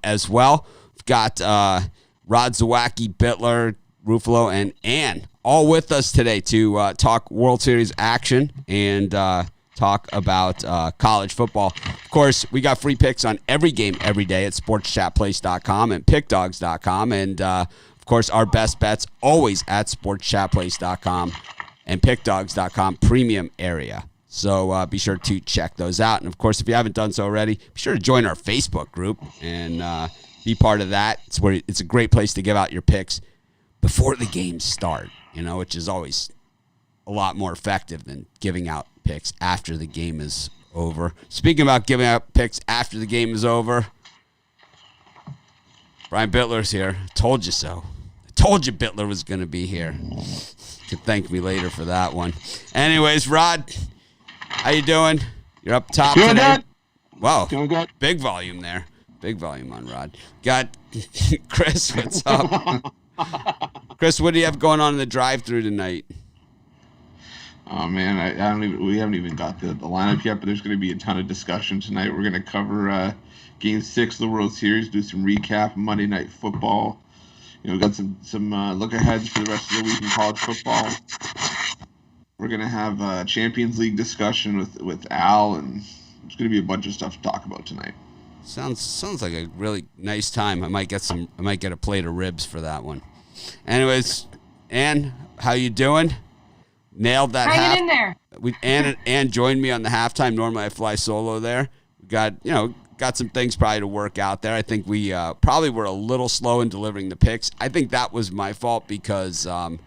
as well. We've got Rod Zawacki, Bittler, Ruffalo, and Ann all with us today to talk World Series action and talk about college football. Of course, we got free picks on every game every day at sportschatplace.com and pickdogs.com. And, of course, our best bets always at sportschatplace.com and pickdogs.com premium area. So be sure to check those out. And, of course, if you haven't done so already, be sure to join our Facebook group and be part of that. It's a great place to give out your picks before the games start, which is always a lot more effective than giving out picks after the game is over. Speaking about giving out picks after the game is over, Brian Bittler's here. Told you so. I told you Bittler was going to be here. You can thank me later for that one. Anyways, Rod, how you doing? You're up top doing today. Good. Wow. Doing good. Big volume there. Big volume on Rod. Got Chris, what's up? Chris, what do you have going on in the drive-thru tonight? Oh man, we haven't even got the lineup yet, but there's going to be a ton of discussion tonight. We're going to cover Game 6 of the World Series, do some recap, Monday Night Football. We got some look-aheads for the rest of the week in college football. We're going to have a Champions League discussion with Al, and there's going to be a bunch of stuff to talk about tonight. Sounds like a really nice time. I might get a plate of ribs for that one. Anyways, Ann, how you doing? Nailed that. Hanging in there. Ann joined me on the halftime. Normally I fly solo there. We got some things probably to work out there. I think we probably were a little slow in delivering the picks. I think that was my fault because I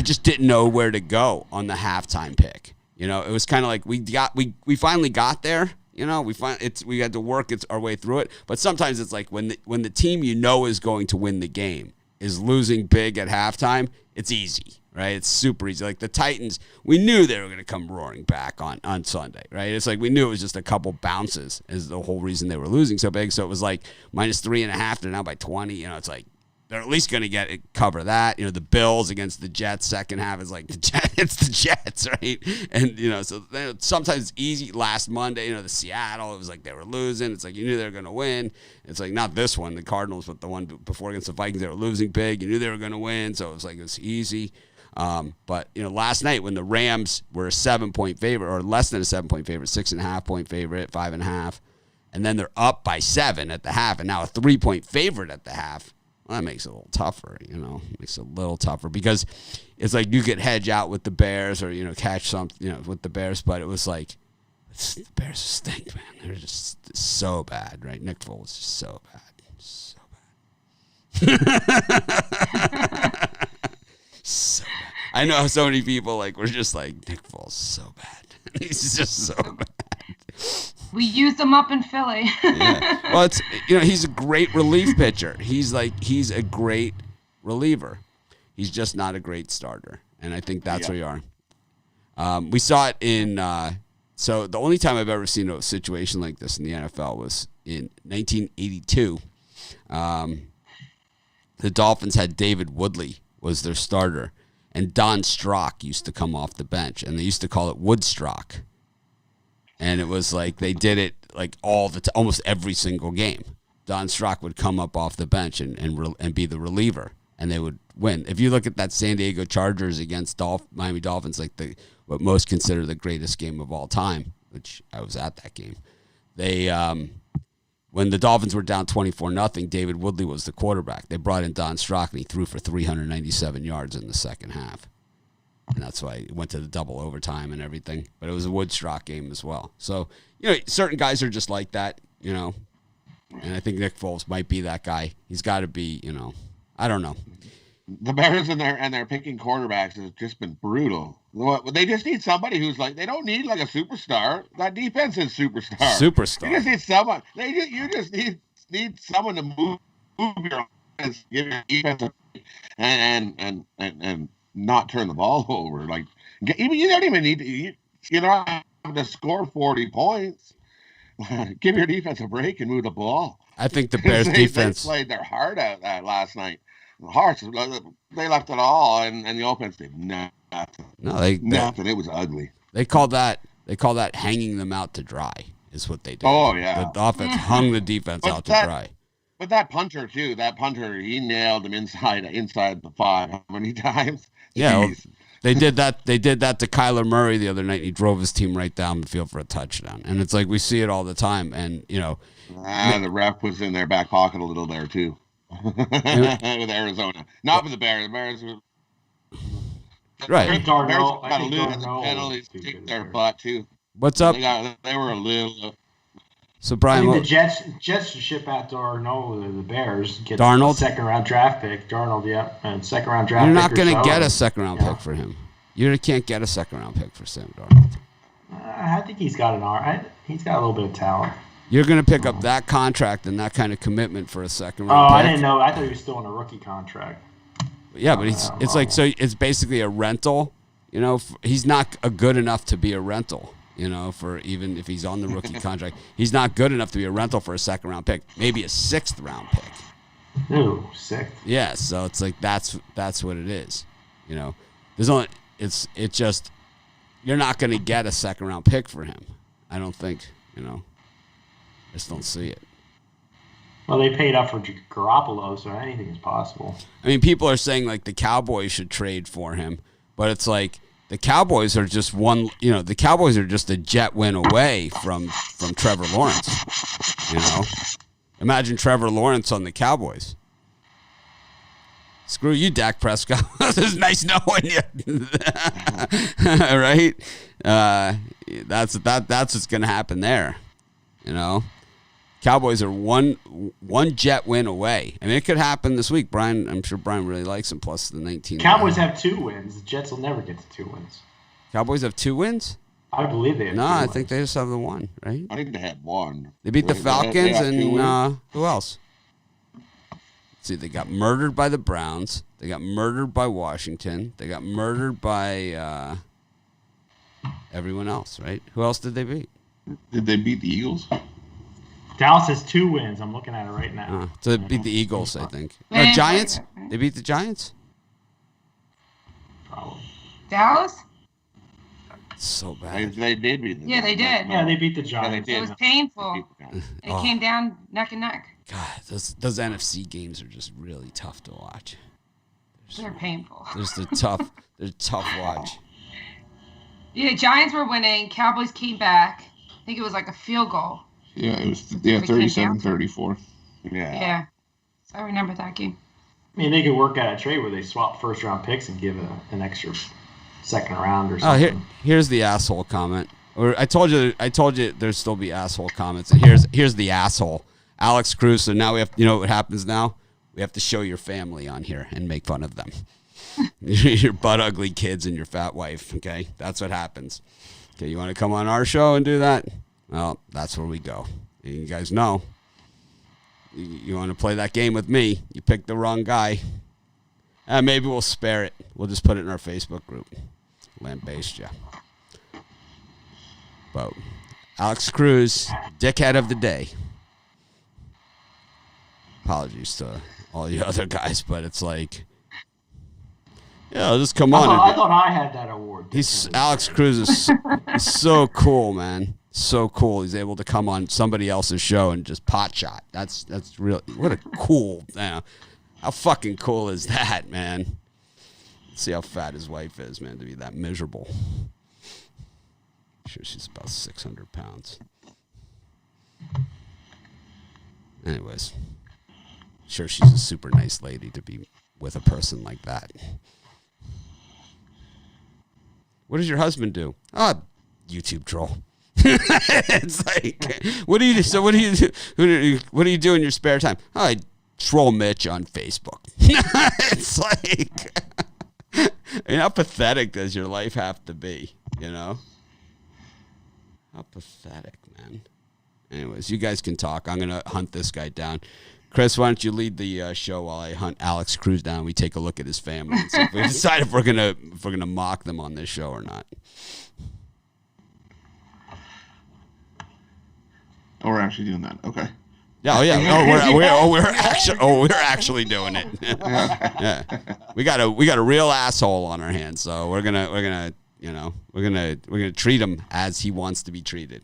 just didn't know where to go on the halftime pick. It was kind of like we finally got there. We had to work our way through it. But sometimes it's like when the team is going to win the game is losing big at halftime, it's easy, right? It's super easy. Like the Titans, we knew they were going to come roaring back on Sunday, right? It's like we knew it was just a couple bounces is the whole reason they were losing so big. So it was like -3.5. They're now by 20. It's like they're at least going to cover that. The Bills against the Jets, second half is like it's the Jets, right? And, so sometimes it's easy. Last Monday, the Seattle, it was like they were losing. It's like you knew they were going to win. It's like not this one, the Cardinals, but the one before against the Vikings, they were losing big. You knew they were going to win, so it was like it was easy. But, last night when the Rams were a 7-point favorite or less than a 7-point favorite, 6.5-point favorite, 5.5, and then they're up by 7 at the half and now a 3-point favorite at the half. Well, that makes it a little tougher, Makes it a little tougher because it's like you could hedge out with the Bears or, catch something, with the Bears. But it was like, the Bears stink, man. They're just so bad, right? Nick Foles is just so bad. So bad. So bad. I know so many people, we're just like, Nick Foles is so bad. He's just so bad. We used him up in Philly. Yeah. Well, it's he's a great relief pitcher. He's a great reliever. He's just not a great starter, and I think that's where you are. We saw it in. So the only time I've ever seen a situation like this in the NFL was in 1982. The Dolphins had David Woodley was their starter, and Don Strock used to come off the bench, and they used to call it Woodstock. And it was like they did it like almost every single game. Don Strock would come up off the bench and be the reliever, and they would win. If you look at that San Diego Chargers against Miami Dolphins, like what most consider the greatest game of all time, which I was at that game. They when the Dolphins were down 24-0, David Woodley was the quarterback. They brought in Don Strock, and he threw for 397 yards in the second half. And that's why it went to the double overtime and everything. But it was a Woodstock game as well. So, certain guys are just like that, And I think Nick Foles might be that guy. He's got to be, I don't know. The Bears and their picking quarterbacks has just been brutal. They just need somebody who's like, they don't need like a superstar. That defense is superstar. Superstar. You just need someone. You just need someone to move your offense, give your defense and not turn the ball over. Like, you don't even need to. You don't have to score 40 points. Give your defense a break and move the ball. I think the Bears defense they played their heart out that last night. They left it all, and the offense did nothing. No, nothing. It was ugly. They call that hanging them out to dry. is what they did. Oh, yeah. The offense hung the defense out to dry. But that punter, too, he nailed him inside the 5 how many times? Yeah, well, they did that to Kyler Murray the other night. He drove his team right down the field for a touchdown. And it's like we see it all the time. And, the ref was in their back pocket a little there, too. With Arizona. Not with the Bears. The Bears were... Right. Darnold got to lose the penalties to kick their butt, too. What's up? They were a little... So, Brian, I think the Jets should ship out Darnold, the Bears. Get Darnold? A second-round draft pick. Darnold, yeah. And second-round draft pick. You're not going to get a second-round pick for him. You can't get a second-round pick for Sam Darnold. I think he's got he's got a little bit of talent. You're going to pick up that contract and that kind of commitment for a second-round pick? I didn't know. I thought he was still on a rookie contract. Yeah, but it's basically a rental. He's not good enough to be a rental. For even if he's on the rookie contract, he's not good enough to be a rental for a second-round pick. Maybe a 6th-round pick. Ooh, 6th. Yeah, so it's like that's what it is. It's just you're not going to get a second-round pick for him. I don't think. I just don't see it. Well, they paid up for Garoppolo, so anything is possible. I mean, people are saying like the Cowboys should trade for him, but it's like. The Cowboys are just the Cowboys are just a jet win away from Trevor Lawrence. Imagine Trevor Lawrence on the Cowboys. Screw you, Dak Prescott. It's nice knowing you. Right? That's what's going to happen there. Cowboys are one jet win away. I mean, it could happen this week. Brian, I'm sure Brian really likes him, plus the 19. Cowboys have 2 wins. The Jets will never get to 2 wins. Cowboys have 2 wins? I believe they have 2 I wins. think they just have the 1, right? I think they had 1. They beat the Falcons and who else? Let's see, they got murdered by the Browns. They got murdered by Washington. They got murdered by everyone else, right? Who else did they beat? Did they beat the Eagles? Dallas has 2 wins. I'm looking at it right now. So they beat the Eagles, I think. Giants? They beat the Giants? Probably. Dallas? So bad. They did beat the Yeah, they did. Yeah, they beat the Giants. It was painful. It came down neck and neck. God, those NFC games are just really tough to watch. They're painful. They're tough watch. Yeah, Giants were winning. Cowboys came back. I think it was like a field goal. Yeah, it was 37-34. Yeah. So I remember that game. I mean, they could work out a trade where they swap first-round picks and give an extra second round or something. Here's the asshole comment. Or I told you there'd still be asshole comments. And here's the asshole, Alex Cruz. So now we have, what happens now? We have to show your family on here and make fun of them. Your butt ugly kids and your fat wife. Okay, that's what happens. Okay, you want to come on our show and do that? Well, that's where we go. You guys know. You want to play that game with me? You picked the wrong guy. Maybe we'll spare it. We'll just put it in our Facebook group. Lambaste ya. But Alex Cruz, dickhead of the day. Apologies to all you other guys, but it's like, just come on. I thought I had that award. Alex Cruz is so cool, man. So cool. He's able to come on somebody else's show and just pot shot. That's real. What a cool. How fucking cool is that, man? See how fat his wife is, man, to be that miserable. I'm sure she's about 600 pounds. Anyways, sure she's a super nice lady to be with a person like that. What does your husband do? YouTube troll. It's like, what do you do? So what do you do? What do you do in your spare time? I troll Mitch on Facebook. It's like, how pathetic does your life have to be? How pathetic, man. Anyways, you guys can talk. I'm gonna hunt this guy down. Chris, why don't you lead the show while I hunt Alex Cruz down? We take a look at his family and see if we decide if we're gonna mock them on this show or not. Oh, we're actually doing that. Okay. Yeah, we're actually doing it. Yeah. We got a real asshole on our hands, so we're gonna treat him as he wants to be treated.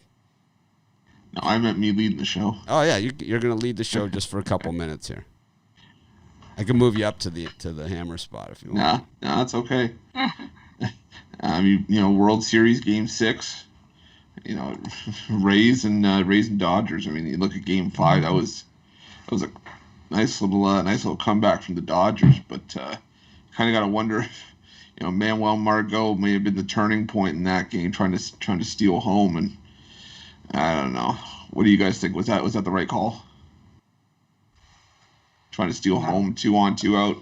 No, I meant me leading the show. Oh yeah, you're gonna lead the show just for a couple minutes here. I can move you up to the hammer spot if you want. Nah, that's okay. World Series Game 6. Rays and Dodgers. I mean, you look at Game 5. That was a nice little comeback from the Dodgers. But kind of got to wonder if Manuel Margot may have been the turning point in that game, trying to steal home. And I don't know. What do you guys think? Was that the right call? Trying to steal home, 2 on, 2 out.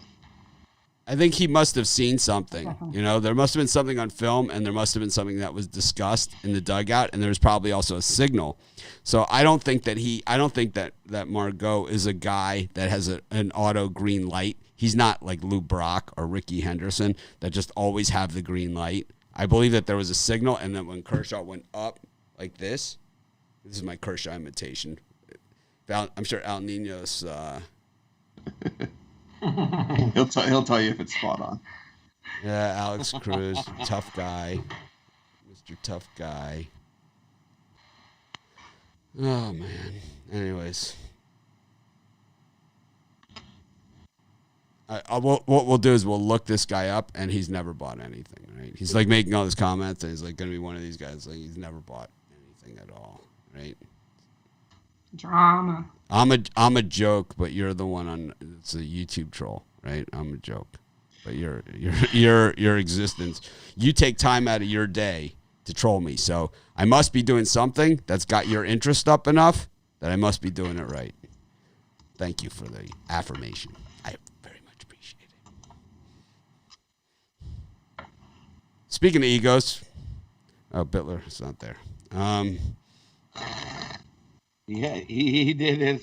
I think he must have seen something. There must have been something on film, and there must have been something that was discussed in the dugout, and there was probably also a signal. So I don't think that Margot is a guy that has an auto green light. He's not like Lou Brock or Ricky Henderson that just always have the green light. I believe that there was a signal, and then when Kershaw went up like this is my Kershaw imitation. I'm sure Al Nino's. He'll tell you if it's spot on. Yeah, Alex Cruz, tough guy, Mr. Tough Guy. Oh man. Anyways, what we'll do is we'll look this guy up, and he's never bought anything. Right? He's like making all these comments, and he's like going to be one of these guys. Like he's never bought anything at all. Right? Drama. I'm a joke, but you're the one on. It's a YouTube troll, right? I'm a joke, but your existence. You take time out of your day to troll me, so I must be doing something that's got your interest up enough that I must be doing it right. Thank you for the affirmation. I very much appreciate it. Speaking of egos, Bittler is not there. Yeah, he did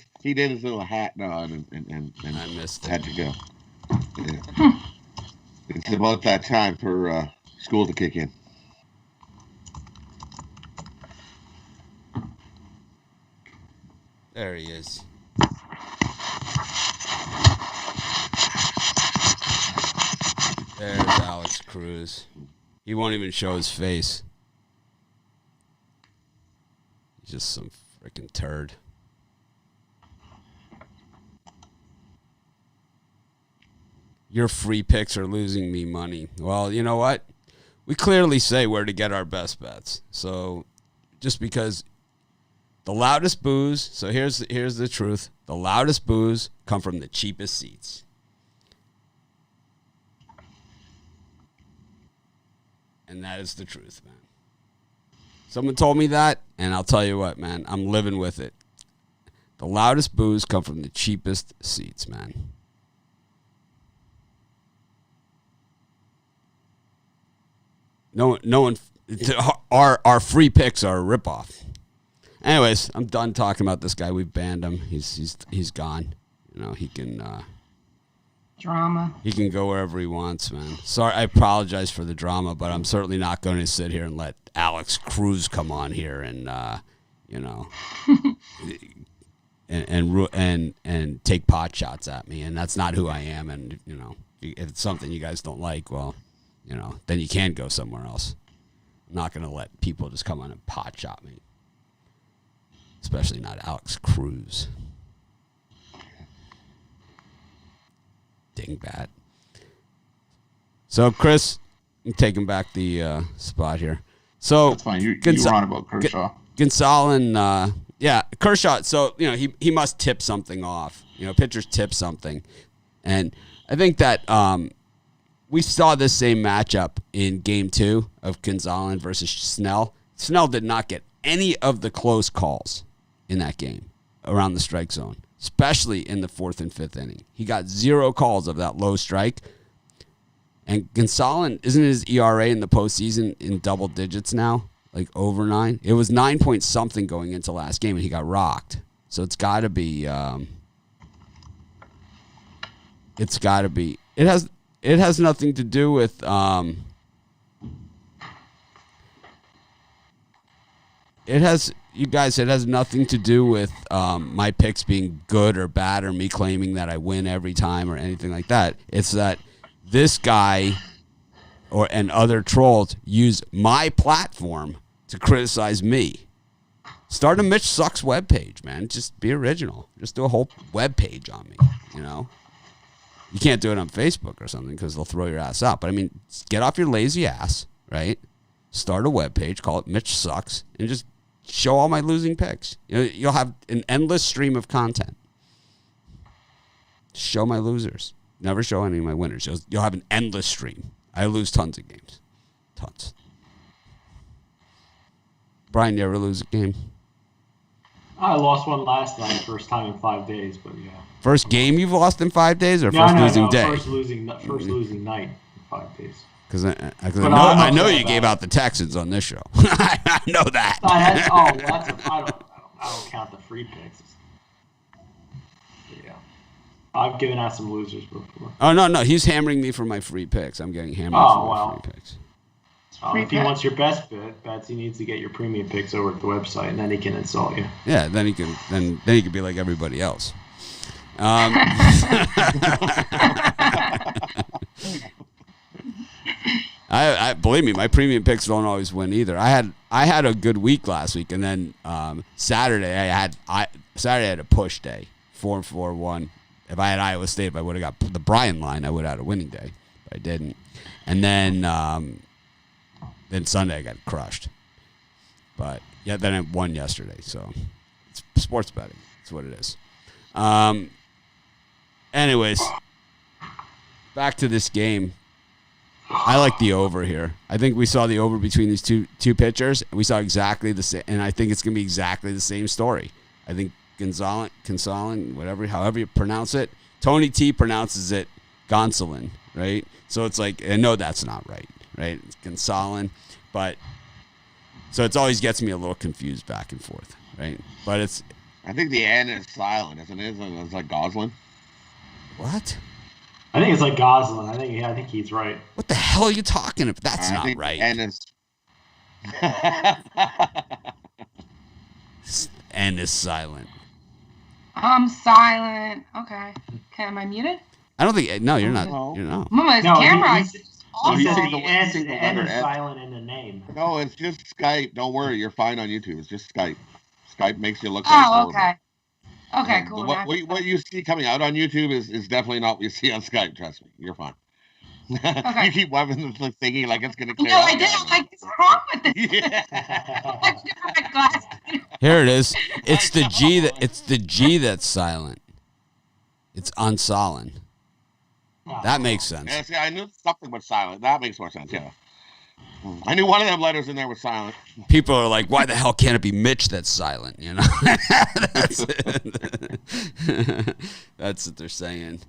his little hat nod and I missed it. had to go. Yeah. It's about that time for school to kick in. There he is. There's Alex Cruz. He won't even show his face. He's just some freaking turd. Your free picks are losing me money. Well, you know what? We clearly say where to get our best bets. So just because the loudest boos, so here's the truth. The loudest boos come from the cheapest seats. And that is the truth, man. Someone told me that, and I'll tell you what, man, I'm living with it. The loudest boos come from the cheapest seats, man. No one. Our free picks are a ripoff. Anyways, I'm done talking about this guy. We've banned him. He's gone. He can. Drama. He can go wherever he wants, man. Sorry, I apologize for the drama, but I'm certainly not going to sit here and let Alex Cruz come on here and and take pot shots at me, and that's not who I am. And if it's something you guys don't like, well, then you can go somewhere else. I'm not going to let people just come on and pot shot me, especially not Alex Cruz. Dingbat. So, Chris, I'm taking back the spot here. So that's fine. You were on about Kershaw. Gonzalez, Kershaw. So he must tip something off. Pitchers tip something, and I think that we saw this same matchup in Game 2 of Gonzalez versus Snell. Snell did not get any of the close calls in that game around the strike zone, especially in the 4th and 5th inning. He got 0 calls of that low strike. And Gonzalez, isn't his ERA in the postseason in double digits now? Like over 9? It was 9 point something going into last game, and he got rocked. So it's got to be. It has nothing to do with. It has nothing to do with my picks being good or bad or me claiming that I win every time or anything like that. It's that this guy and other trolls use my platform to criticize me. Start a Mitch Sucks webpage, man. Just be original. Just do a whole webpage on me, you know? You can't do it on Facebook or something because they'll throw your ass out. But, I mean, get off your lazy ass, right? Start a webpage, call it Mitch Sucks, and just show all my losing picks. You know, you'll have an endless stream of content. Show my losers. Never show any of my winners. You'll have an endless stream. I lose tons of games. Tons. Brian, you ever lose a game? I lost one last night, first time in 5 days, but yeah. First game you've lost in 5 days, or No, first losing day? First losing night in 5 days. Because I know you gave out the Texans on this show. I know that. I don't count the free picks. Yeah, I've given out some losers before. Oh no, he's hammering me for my free picks. I'm getting hammered for my free picks. If he wants your best bets, he needs to get your premium picks over at the website, and then he can insult you. Yeah, then he can be like everybody else. I believe me, my premium picks don't always win either. I had a good week last week, and then Saturday I had a push day, 4-4-1. If I had Iowa State, if I would have got the Brian line, I would have had a winning day, but I didn't. And then Sunday I got crushed. But yeah, then I won yesterday, so it's sports betting. That's what it is. Anyways, back to this game. I like the over here. I think we saw the over between these two pitchers. We saw exactly the same, and I think it's going to be exactly the same story. I think Gonzalez, however you pronounce it, Tony T pronounces it Gonsolin, right? So it's like, I know that's not right? It's Gonsolin, but so it's always gets me a little confused back and forth, right? But it's. I think the N is silent, isn't it? It's like Goslin. What? I think it's like Goslin. I think he's right. What the hell are you talking about? That's not right. N is. N is silent. I'm silent. Okay. Am I muted? I don't think. No, you're not. No. You're not. Mama's camera. He said the N is silent in the name. No, it's just Skype. Don't worry, you're fine on YouTube. It's just Skype. Skype makes you look. Oh, okay. Okay, cool. What you see coming out on YouTube is definitely not what you see on Skype. Trust me, you're fine. Okay. You keep waving the thinking like it's going to clear No, up. I did. I'm like, what's wrong with this? Yeah. Here it is. It's the G that. It's the G that's silent. It's unsolent. That makes sense. Yeah, see, I knew something was silent. That makes more sense. Yeah. I knew one of them letters in there was silent. People are like, why the hell can't it be Mitch that's silent? You know, that's what they're saying.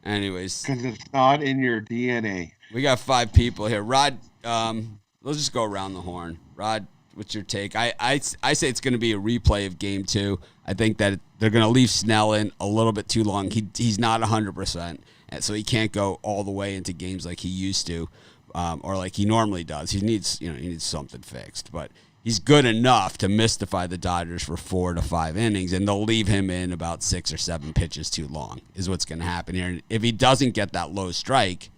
Anyways, Because it's not in your DNA. we got 5 people here. Rod, let's just go around the horn. Rod, what's your take? I say it's going to be a replay of Game 2. I think that they're going to leave Snell in a little bit too long. He's not 100%, and so he can't go all the way into games like he used to. Or like he normally does. He needs something fixed, but he's good enough to mystify the Dodgers for 4 to 5 innings, and they'll leave him in about 6 or 7 pitches too long is what's going to happen here. And if he doesn't get that low strike,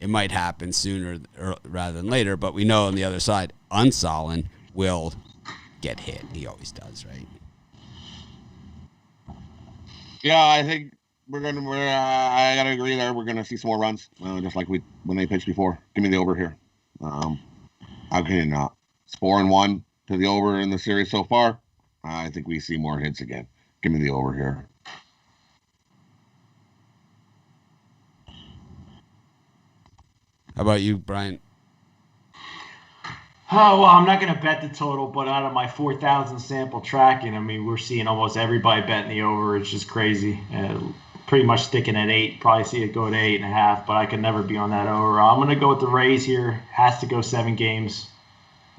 it might happen sooner rather than later, but we know on the other side, Unsolid will get hit. He always does, right? Yeah, I think I gotta agree there. We're gonna see some more runs, just like when they pitched before. Give me the over here. How can you not? It's 4-1 to the over in the series so far. I think we see more hits again. Give me the over here. How about you, Brian? Oh, well, I'm not going to bet the total, but out of my 4,000 sample tracking, I mean, we're seeing almost everybody betting the over. It's just crazy. Pretty much sticking at 8. Probably see it go to 8.5, but I could never be on that over. I'm going to go with the Rays here. Has to go 7 games.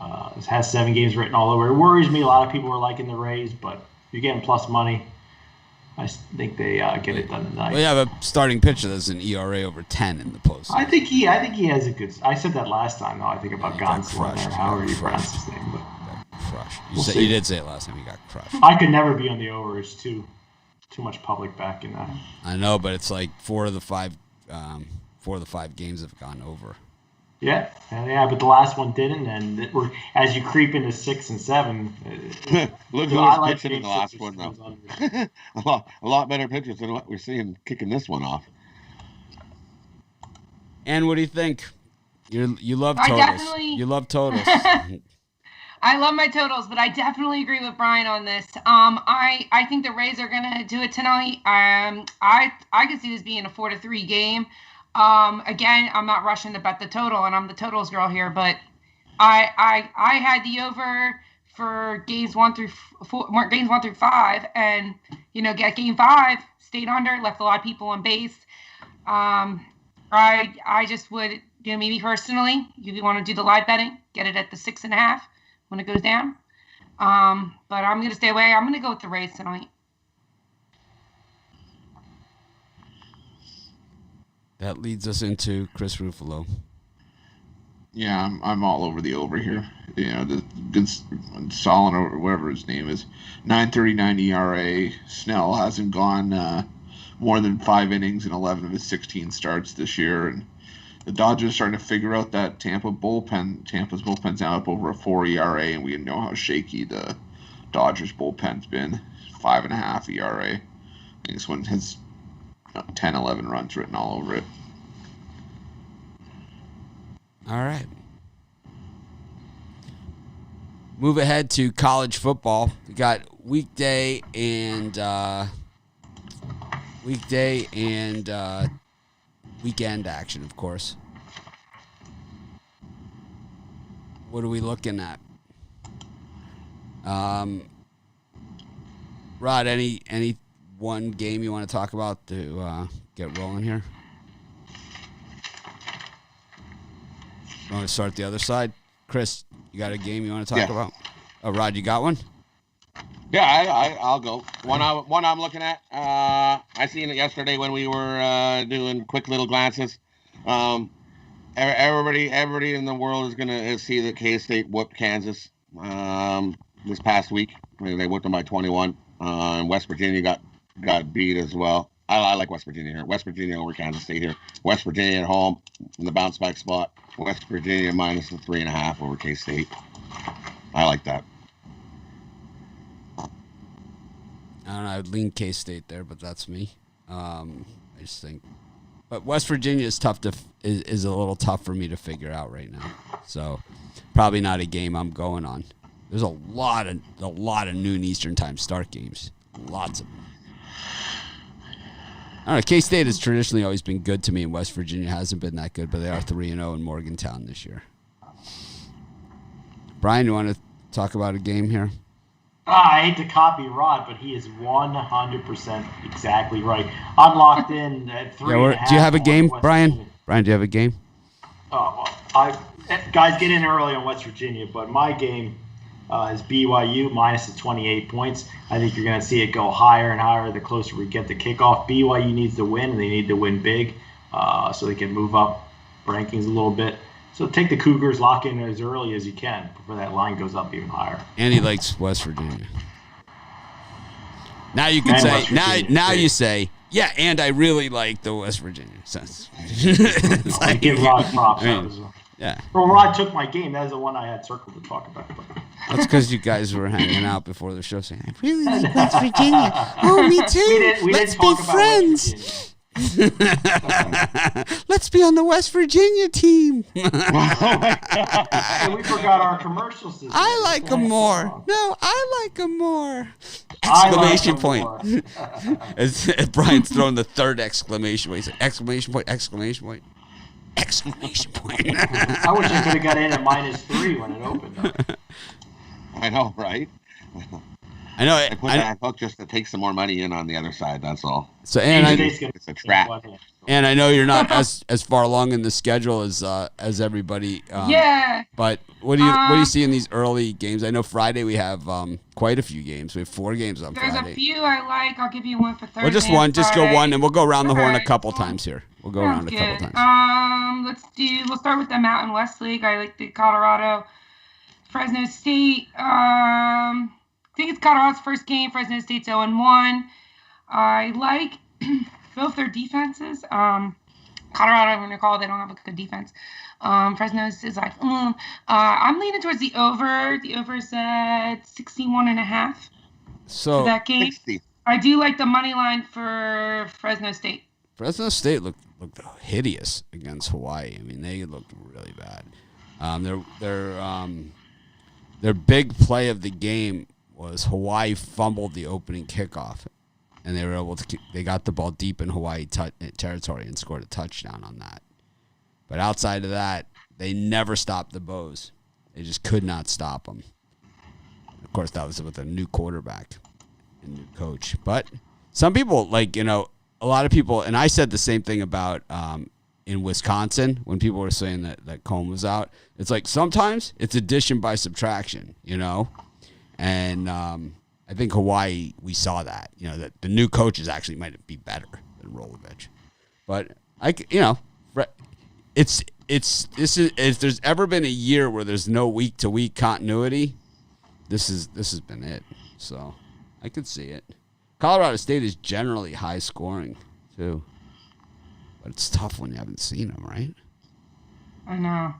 It has 7 games written all over. It worries me. A lot of people are liking the Rays, but you're getting plus money. I think they get it done tonight. Well, you have a starting pitcher that's an ERA over 10 in the postseason. I think he has a good. I said that last time, though. I think about Gonsolin there, however you pronounce his name. But crushed. We'll You did say it last time. He got crushed. I could never be on the over. It's too much public back in that. I know, but it's like 4 of the 5 games have gone over. Yeah, but the last one didn't, and as you creep into 6 and 7. Look who was pitching in the last one, though. a lot better pitchers than what we're seeing kicking this one off. And what do you think? You love totals. You love totals. I love my totals, but I definitely agree with Brian on this. I think the Rays are gonna do it tonight. I can see this being a 4-3 game. Again, I'm not rushing to bet the total, and I'm the totals girl here, but I had the over for games 1 through 5, and get game 5, stayed under, left a lot of people on base. I just would, maybe personally, you want to do the live betting, get it at the 6.5 when it goes down. But I'm going to stay away. I'm going to go with the Rays tonight. That leads us into Chris Ruffalo. Yeah, I'm all over the over here. The good Solon or whatever his name is, 9.39 ERA. Snell hasn't gone more than 5 innings in 11 of his 16 starts this year, and the Dodgers are starting to figure out that Tampa's bullpen's now up over a 4 ERA, and we know how shaky the Dodgers bullpen's been. 5.5 ERA. I think this one has 10, 11 runs written all over it. All right. Move ahead to college football. We got weekday and weekend action, of course. What are we looking at? Rod, any one game you want to talk about to get rolling here? You want to start the other side? Chris, you got a game you want to talk about? Oh, Rod, you got one? Yeah, I'll go. One I'm looking at. I seen it yesterday when we were doing quick little glances. Everybody in the world is gonna see that K-State whooped Kansas this past week. They whooped them by 21. And West Virginia got beat as well. I like West Virginia here. West Virginia over Kansas State here. West Virginia at home in the bounce back spot. West Virginia minus the 3.5 over K-State. I like that. I don't know. I'd lean K-State there, but that's me. I just think, but West Virginia is tough is a little tough for me to figure out right now. So probably not a game I'm going on. There's a lot of noon Eastern time start games. Lots of them. I don't know. K-State has traditionally always been good to me, and West Virginia hasn't been that good, but they are 3-0 in Morgantown this year. Brian, you want to talk about a game here? I hate to copy Rod, but he is 100% exactly right. I'm locked in at 3.5. Do you have a game, Brian? Brian, do you have a game? Guys, get in early on West Virginia, but my game is BYU minus the 28 points. I think you're going to see it go higher and higher the closer we get to kickoff. BYU needs to win, and they need to win big so they can move up rankings a little bit. So take the Cougars, lock in as early as you can before that line goes up even higher. And he likes West Virginia. Now you can say, now you say, yeah, and I really like the West Virginia. It's like, give Rod props. Yeah. Well, Rod took my game. That was the one I had circled to talk about. That's because you guys were hanging out before the show saying, I really like West Virginia. Oh, me too. Let's be friends. Let's be on the West Virginia team. And we forgot our commercial system. I like them more. No, I like them more. Exclamation point. As Brian's throwing the third exclamation point. He's like, exclamation point, exclamation point. Exclamation point. I wish I could have got in at -3 when it opened. I know, right? I know. I put that hook just to take some more money in on the other side. That's all. So, it's a trap. And I know you're not as far along in the schedule as everybody. Yeah. But what do you see in these early games? I know Friday we have quite a few games. We have 4 games on Friday. There's a few I like. I'll give you one for Thursday. Well, just one. Just go one, and we'll go around the horn a couple times here. We'll go around a couple times. We'll start with the Mountain West League. I like the Colorado, Fresno State. I think it's Colorado's first game. Fresno State's 0-1. I like both their defenses. Colorado, when you call, they don't have a good defense. Fresno is like, I'm leaning towards the over. The over is at 61.5 So for that game. 60. I do like the money line for Fresno State. Fresno State looked hideous against Hawaii. I mean, they looked really bad. Their big play of the game was Hawaii fumbled the opening kickoff, and they got the ball deep in Hawaii territory and scored a touchdown on that. But outside of that, they never stopped the Bows. They just could not stop them. Of course, that was with a new quarterback and new coach. But some people, a lot of people, and I said the same thing about in Wisconsin when people were saying that Cohn was out. It's like sometimes it's addition by subtraction, And I think Hawaii, we saw that, that the new coaches actually might be better than Rolovich. But if there's ever been a year where there's no week to week continuity, this has been it. So I could see it. Colorado State is generally high scoring too, but it's tough when you haven't seen them, right? I know.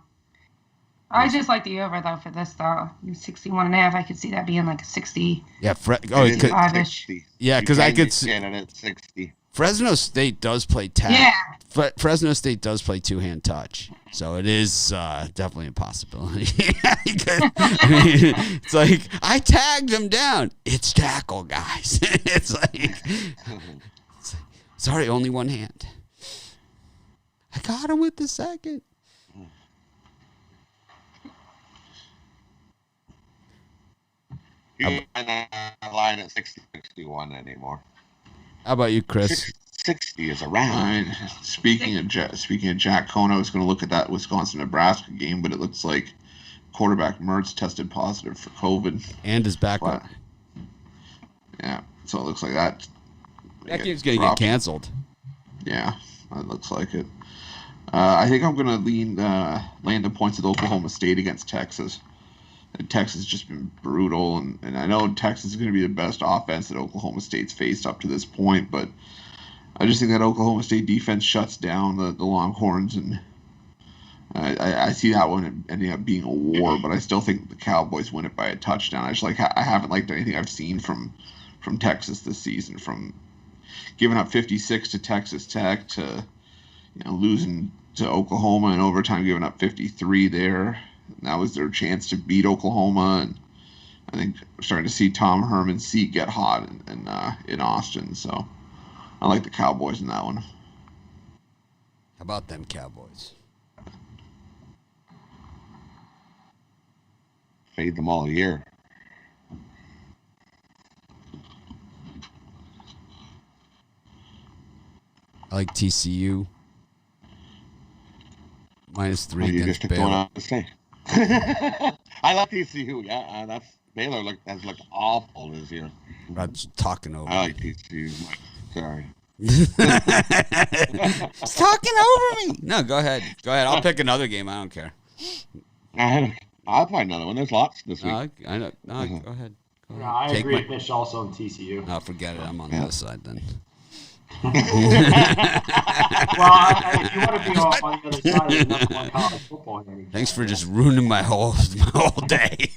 I just like the over though for this though. 61.5. I could see that being like a 60. Yeah, 65-ish. Yeah, because I could see it at 60. Fresno State does play tag. Yeah. Fresno State does play two-hand touch, so it is definitely a possibility. It's like I tagged him down. It's tackle, guys. It's like sorry, only one hand. I got him with the second. You're not line at 60, 61 anymore. How about you, Chris? 60 is around. Speaking of Jack Cohn, I was going to look at that Wisconsin-Nebraska game, but it looks like quarterback Mertz tested positive for COVID. And his backup. Yeah, so it looks like that. That game's going to get canceled. Yeah, it looks like it. I think I'm going to land the points with Oklahoma State against Texas. And Texas has just been brutal, and I know Texas is going to be the best offense that Oklahoma State's faced up to this point, but I just think that Oklahoma State defense shuts down the Longhorns, and I see that one ending up being a war, but I still think the Cowboys win it by a touchdown. I haven't liked anything I've seen from Texas this season, from giving up 56 to Texas Tech to losing to Oklahoma in overtime, giving up 53 there. And that was their chance to beat Oklahoma, and I think we're starting to see Tom Herman's seat get hot in Austin. So I like the Cowboys in that one. How about them Cowboys? Fade them all year. I like TCU. -3 You against just took the one Baylor. out to say. I like TCU. Yeah, that's Baylor has looked awful this year. I'm just talking over. I like TCU. Sorry. He's talking over me. No, go ahead. I'll pick another game. I don't care. I'll find another one. There's lots this week. I know. No, go ahead. No, I agree with Mitch also on TCU. No, forget it. I'm on the other side then. Well, if you want to be on the other side of the number one college football game. Thanks for just ruining my whole day.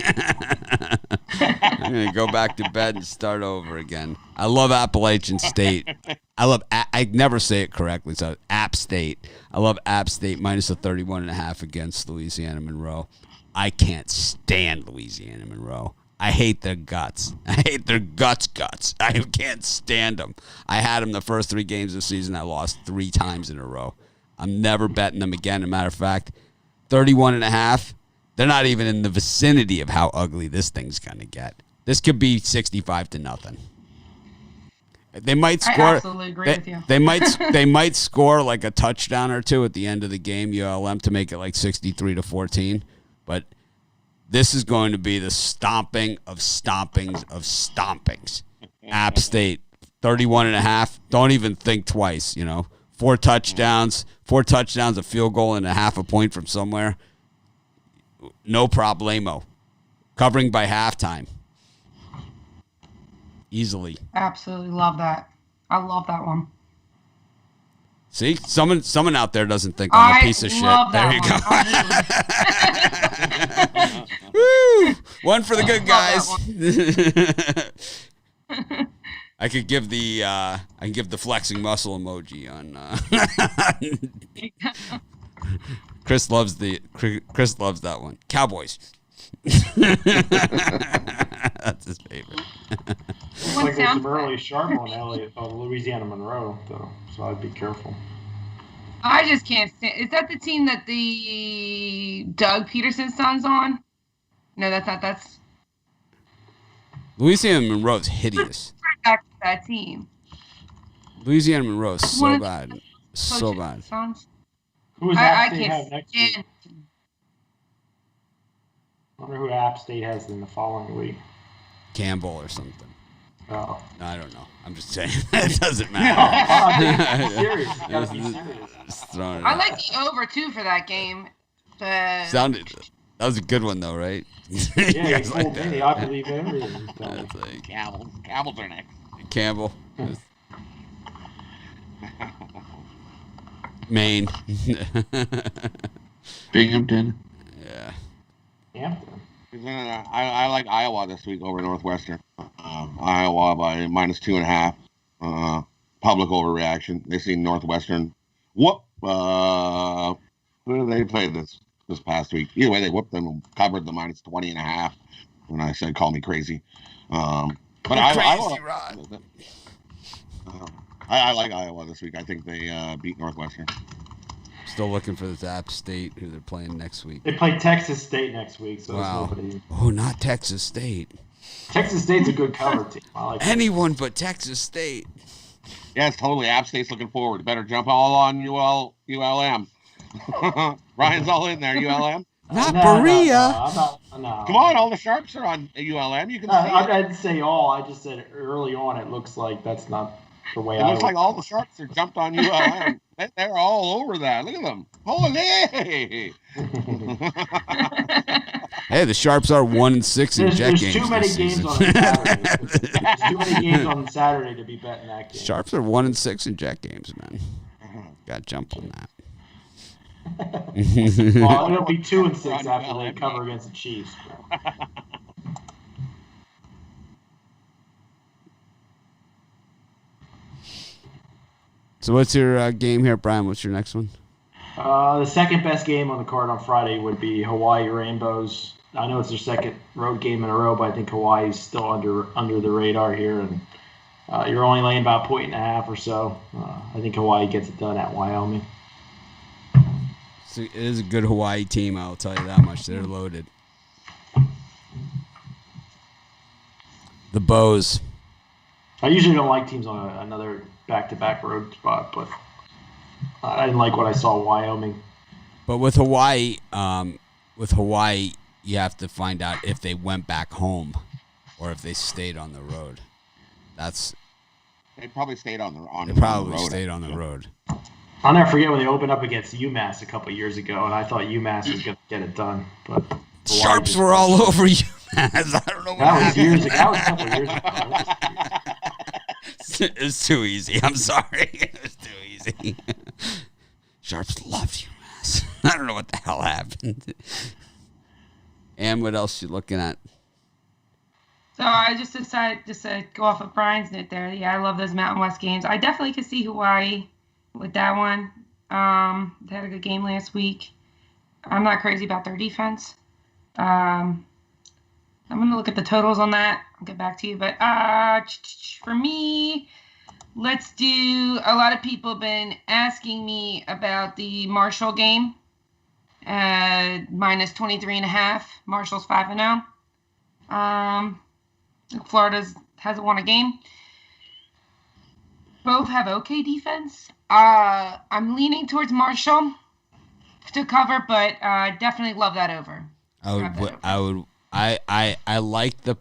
I'm gonna go back to bed and start over again. I love Appalachian State. I never say it correctly, so App State. I love App State minus a 31.5 against Louisiana Monroe. I can't stand Louisiana Monroe. I hate their guts. I hate their guts. I can't stand them. I had them the first 3 games of the season. I lost 3 times in a row. I'm never betting them again. As a matter of fact, 31.5, they're not even in the vicinity of how ugly this thing's going to get. This could be 65-0. They might score. I absolutely agree with you. They might score like a touchdown or two at the end of the game, ULM, to make it like 63-14. But this is going to be the stomping of stompings of stompings. App State, 31.5. Don't even think twice, 4 touchdowns, a field goal, and a half a point from somewhere. No problemo. Covering by halftime. Easily. Absolutely love that. I love that one. See, someone out there doesn't think I'm a piece of shit. There you go. Woo! One for the good guys. I can give the flexing muscle emoji on. Chris loves that one. Cowboys. That's his favorite. Looks like there's some early sharp on Elliott, Louisiana Monroe, though, so I'd be careful. I just can't stand. Is that the team that the Doug Peterson's son's on? No, that's not. That's Louisiana Monroe's hideous. back to that team. Louisiana Monroe's so bad, so bad. Who does App State have next week? I wonder who App State has in the following week. Campbell or something. Oh. No, I don't know. I'm just saying. It doesn't matter. No, serious. You gotta be serious. I like the over too for that game. But That was a good one though, right? Yeah, he told me I believe everything. That's like Campbell's are next. Campbell. Maine. Binghamton. Yeah. Hampton. I like Iowa this week over Northwestern. Iowa by -2.5. Public overreaction. They see Northwestern whoop. Who did they play this past week? Either way, they whooped them and covered the -20.5. When I said call me crazy, but crazy, Rod. I like Iowa this week. I think they beat Northwestern. Still looking for this App State who they're playing next week. They play Texas State next week, so Wow. it's nobody. Oh, not Texas State. Texas State's a good cover team. I like Anyone but Texas State. Yes, totally. App State's looking forward. Better jump all on ULM. Ryan's all in there. ULM. Not Berea. No. Come on, all the sharps are on ULM. You can see I didn't say all. I just said early on. It looks like that's not the way it looks like all the sharps are jumped on ULM. They're all over that. Look at them. Holy! Hey, the Sharps are 1-6 in jet games. There's too many this games season. on Saturday. There's too many games on Saturday to be betting that game. Sharps are 1-6 in jet games, man. Got to jump on that. Well, it'll be 2-6 after they cover against the Chiefs. So what's your game here, Brian? What's your next one? The second best game on the card on Friday would be Hawaii Rainbows. I know it's their second road game in a row, but I think Hawaii's still under the radar here, and you're only laying about 1.5 or so. I think Hawaii gets it done at Wyoming. So it is a good Hawaii team, I'll tell you that much. They're loaded. The Bows. I usually don't like teams on another back-to-back road spot, but I didn't like what I saw in Wyoming. But with Hawaii, you have to find out if they went back home or if they stayed on the road. They probably stayed on the road. Stayed on the road. I'll never forget when they opened up against UMass a couple years ago, and I thought UMass was going to get it done. But Sharps were all over UMass. I don't know what happened. That was a couple years ago. It was too easy. I'm sorry. It was too easy. Sharps loved UMass. I don't know what the hell happened. And what else you looking at? So I just decided to go off of Brian's note there. Yeah, I love those Mountain West games. I definitely could see Hawaii with that one. They had a good game last week. I'm not crazy about their defense. I'm going to look at the totals on that. I'll get back to you. But for me, let's do – a lot of people have been asking me about the Marshall game. Minus 23.5. Marshall's 5-0. Florida hasn't won a game. Both have okay defense. I'm leaning towards Marshall to cover, but definitely love that over. I like the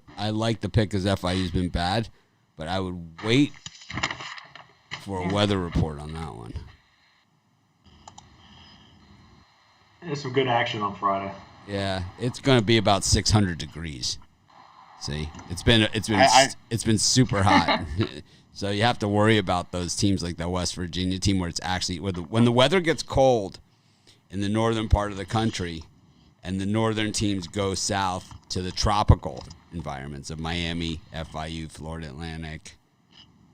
pick because FIU's been bad, but I would wait for a weather report on that one. There's some good action on Friday. Yeah, it's going to be about 600 degrees. See, it's been super hot. So you have to worry about those teams like that West Virginia team where it's actually when the weather gets cold in the northern part of the country and the northern teams go south to the tropical environments of Miami, FIU, Florida Atlantic,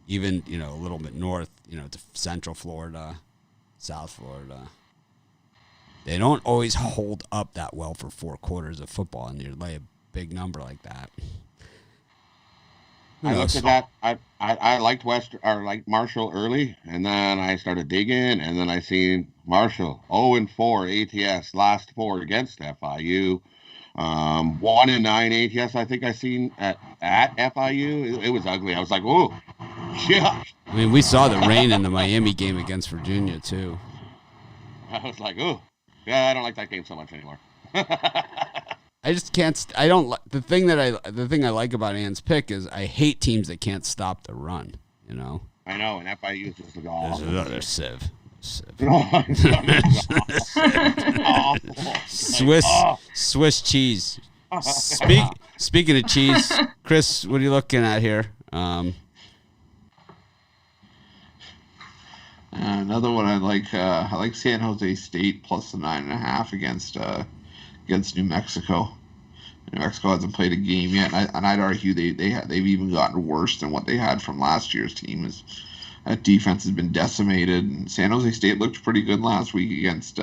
even, a little bit north, to Central Florida, South Florida. They don't always hold up that well for 4 quarters of football, and you lay a big number like that. I looked at that. I liked Marshall early, and then I started digging, and then I seen Marshall 0-4 ATS last 4 against FIU. 1-9 ATS. I think I seen at FIU. It was ugly. I was like, oh, yeah. I mean, we saw the rain in the Miami game against Virginia too. I was like, oh, yeah. I don't like that game so much anymore. I just can't. I don't like the thing I like about Ann's pick is I hate teams that can't stop the run. I know, and FIU is just there's another sieve. Swiss cheese. Speaking of cheese, Chris, what are you looking at here? Another one I like. I like San Jose State plus the 9.5 against New Mexico. New Mexico hasn't played a game yet, and I'd argue they've even gotten worse than what they had from last year's team. That defense has been decimated, and San Jose State looked pretty good last week against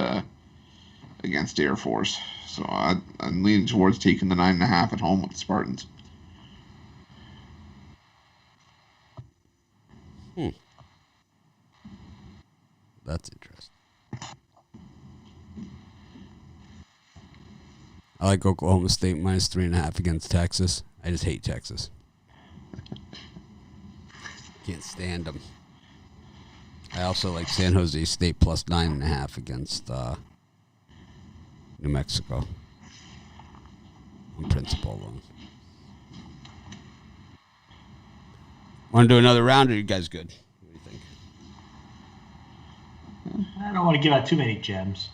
Air Force. So I'm leaning towards taking the 9.5 at home with the Spartans. That's interesting. I like Oklahoma State minus 3.5 against Texas. I just hate Texas. Can't stand them. I also like San Jose State plus 9.5 against New Mexico. On principle alone. Want to do another round, or are you guys good? What do you think? I don't want to give out too many gems.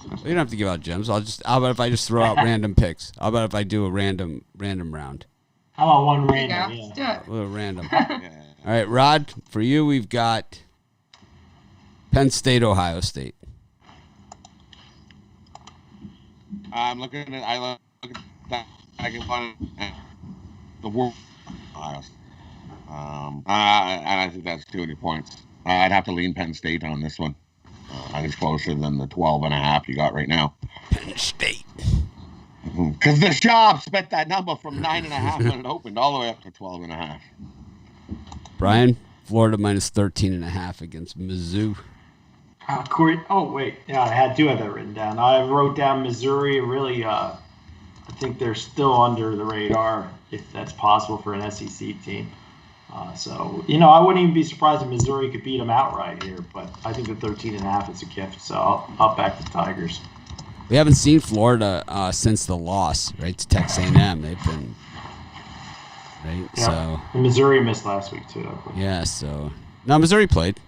Well, you don't have to give out gems. How about if I just throw out random picks? How about if I do a random round? How about one random? Let's do it. A little random. All right, Rod, for you, we've got Penn State, Ohio State. I'm looking at that. I can find the world. Ohio State. And I think that's too many points. I'd have to lean Penn State on this one. I think it's closer than the 12.5 you got right now. Penn State. Because the shop spent that number from 9.5 when it opened all the way up to 12.5. Brian, Florida minus 13.5 against Mizzou. Corey. Oh wait, yeah, I do have that written down. I wrote down Missouri. Really, I think they're still under the radar, if that's possible for an SEC team. So, I wouldn't even be surprised if Missouri could beat them outright here, but I think the 13.5 is a gift, so I'll back the Tigers. We haven't seen Florida since the loss, right, to Texas A&M. They've been, right, yeah. So. And Missouri missed last week, too. Yeah, so. No, Missouri played.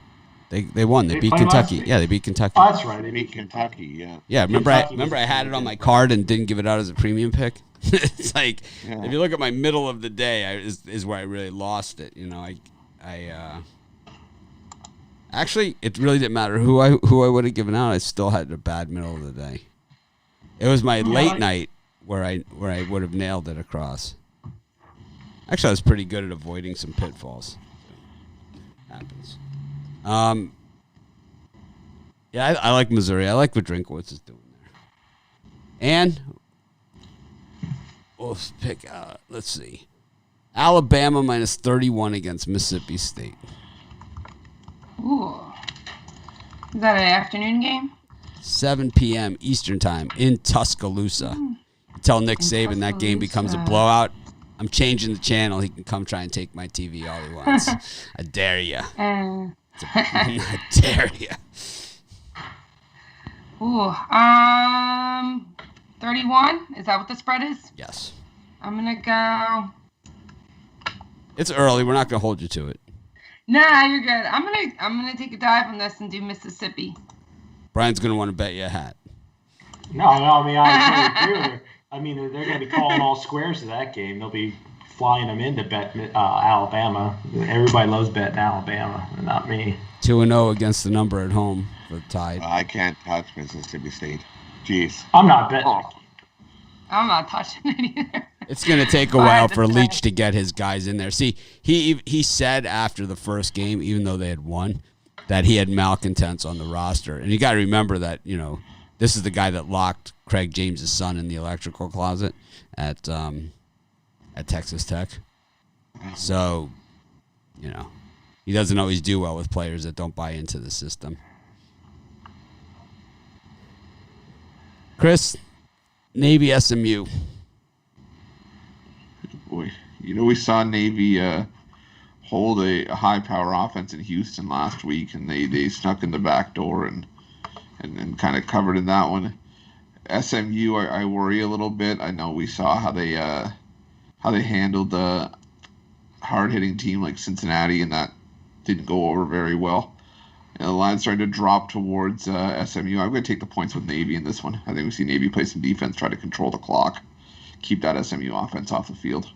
They won. They beat Kentucky. Yeah, they beat Kentucky. Oh, that's right. They beat Kentucky, yeah. Yeah, remember I had it on my card and didn't give it out as a premium pick? It's like, if you look at my middle of the day, is where I really lost it. Actually, it really didn't matter who I would have given out. I still had a bad middle of the day. It was my late night where I would have nailed it across. Actually, I was pretty good at avoiding some pitfalls. Happens. Yeah, I like Missouri. I like what Drinkwitz is doing there. And we'll pick. Let's see. Alabama minus 31 against Mississippi State. Ooh. Is that an afternoon game? 7 p.m. Eastern time in Tuscaloosa. Tell Nick Saban that game becomes a blowout. I'm changing the channel. He can come try and take my TV all he wants. I dare you. I dare you. Ooh. 31? Is that what the spread is? Yes. I'm going to go. It's early. We're not going to hold you to it. Nah, you're good. I'm gonna take a dive on this and do Mississippi. Brian's going to want to bet you a hat. No, I mean, I totally agree with her. I mean, they're going to be calling all squares to that game. They'll be flying them in to bet Alabama. Everybody loves betting Alabama, not me. 2-0 against the number at home for the Tide. I can't touch Mississippi State. Jeez. I'm not betting. Oh. I'm not touching it either. It's going to take a while for Leach to get his guys in there. See, he said after the first game, even though they had won, that he had malcontents on the roster. And you got to remember that, this is the guy that locked Craig James' son in the electrical closet at Texas Tech. So, he doesn't always do well with players that don't buy into the system. Chris, Navy SMU. Boy, we saw Navy hold a high-power offense in Houston last week, and they snuck in the back door and kind of covered in that one. SMU, I worry a little bit. I know we saw how they handled the hard-hitting team like Cincinnati, and that didn't go over very well. And the line's starting to drop towards SMU. I'm going to take the points with Navy in this one. I think we see Navy play some defense, try to control the clock, keep that SMU offense off the field.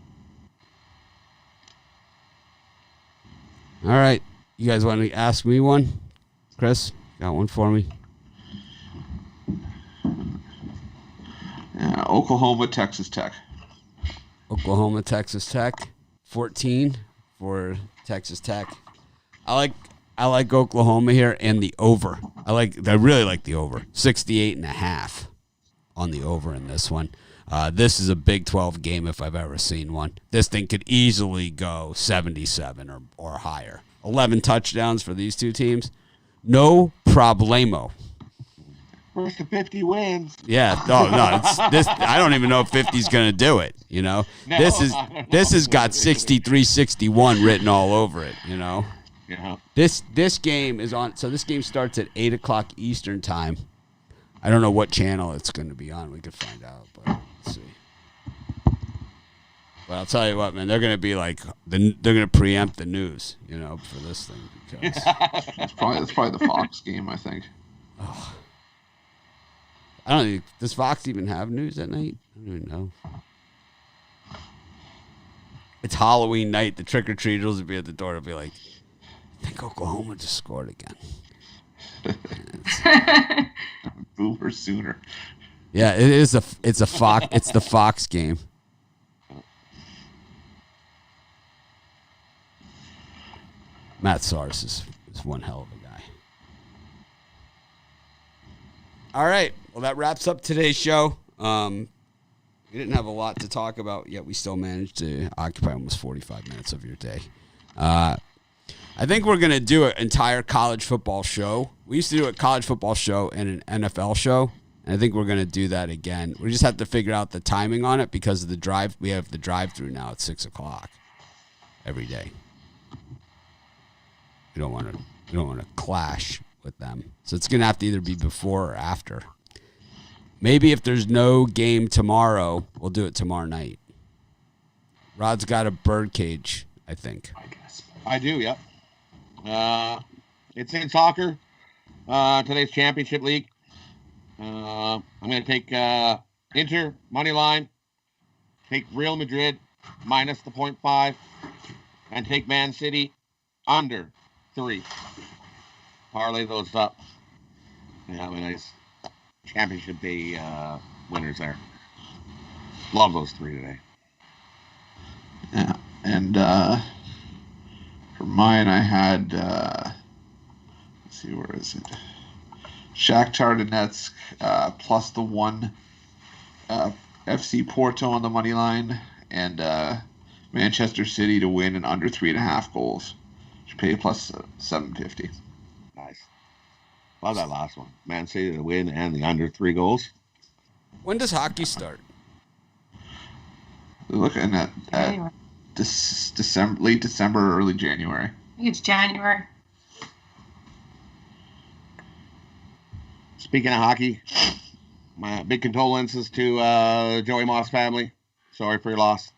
All right. You guys want to ask me one? Chris, got one for me? Oklahoma, Texas Tech. Oklahoma, Texas Tech. 14 for Texas Tech. I like Oklahoma here and the over. I really like the over. 68.5 on the over in this one. This is a Big 12 game if I've ever seen one. This thing could easily go 77 or higher. 11 touchdowns for these two teams. No problemo. First to 50 wins. Yeah, no, it's this. I don't even know if 50's going to do it. No, this has got 63-61 written all over it. Yeah. This game is on. So this game starts at 8:00 Eastern time. I don't know what channel it's going to be on. We could find out, but let's see. But I'll tell you what, man, they're going to be like they're going to preempt the news, for this thing because That's probably the Fox game, I think. Oh. I don't think, does Fox even have news at night? I don't even know. It's Halloween night. The trick-or-treaters will be at the door. They'll be like, I think Oklahoma just scored again. Boomer sooner. Yeah, it's the Fox game. Matt Sars is one hell of a guy. All right. Well, that wraps up today's show. We didn't have a lot to talk about, yet we still managed to occupy almost 45 minutes of your day. I think we're going to do an entire college football show. We used to do a college football show and an NFL show, and I think we're going to do that again. We just have to figure out the timing on it because of the drive. We have the drive-through now at 6 o'clock every day. We don't want to clash with them. So it's going to have to either be before or after. Maybe if there's no game tomorrow, we'll do it tomorrow night. Rod's got a birdcage, I think. I do, yep. It's in soccer. Today's championship league. I'm going to take Inter, money line. Take Real Madrid, minus the 0.5. And take Man City, under 3. Parlay those up. Yeah, a nice championship day winners there. Love those 3 today. Yeah, and for mine, I had let's see, where is it? Shakhtar Donetsk plus the 1, FC Porto on the money line, and Manchester City to win and under 3.5 goals. Should pay plus 750. Nice. Love that last one. Man City to win and the under 3 goals. When does hockey start? We're looking at December, late December, or early January. I think it's January. Speaking of hockey, my big condolences to Joey Moss family. Sorry for your loss.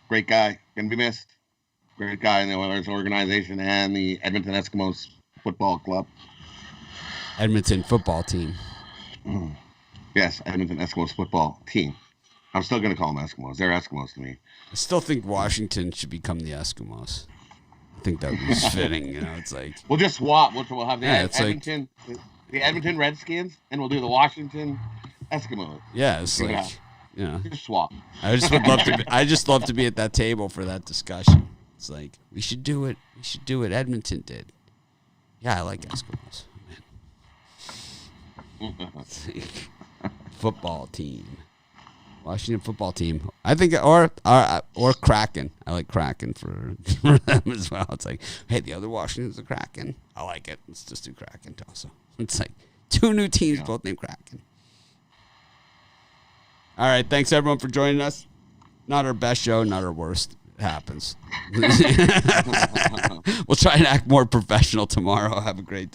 Great guy. Gonna be missed. Great guy in the Oilers organization and the Edmonton Eskimos football club. Edmonton football team. Yes, Edmonton Eskimos football team. I'm still going to call them Eskimos. They're Eskimos to me. I still think Washington should become the Eskimos. I think that would be fitting. It's like We'll just swap. We'll have the it's Edmonton, the Edmonton Redskins, and we'll do the Washington Eskimos. yeah, it's like Just swap. I just would love to. I just love to be at that table for that discussion. It's like we should do it. We should do it. Edmonton did. Yeah, I like Eskimos. Man. Football team, Washington football team. I think, or Kraken. I like Kraken for them as well. It's like, hey, the other Washington's a Kraken. I like it. Let's just do Kraken also. It's like 2 new teams, both named Kraken. All right, thanks everyone for joining us. Not our best show, not our worst. It happens. We'll try and act more professional tomorrow. Have a great day.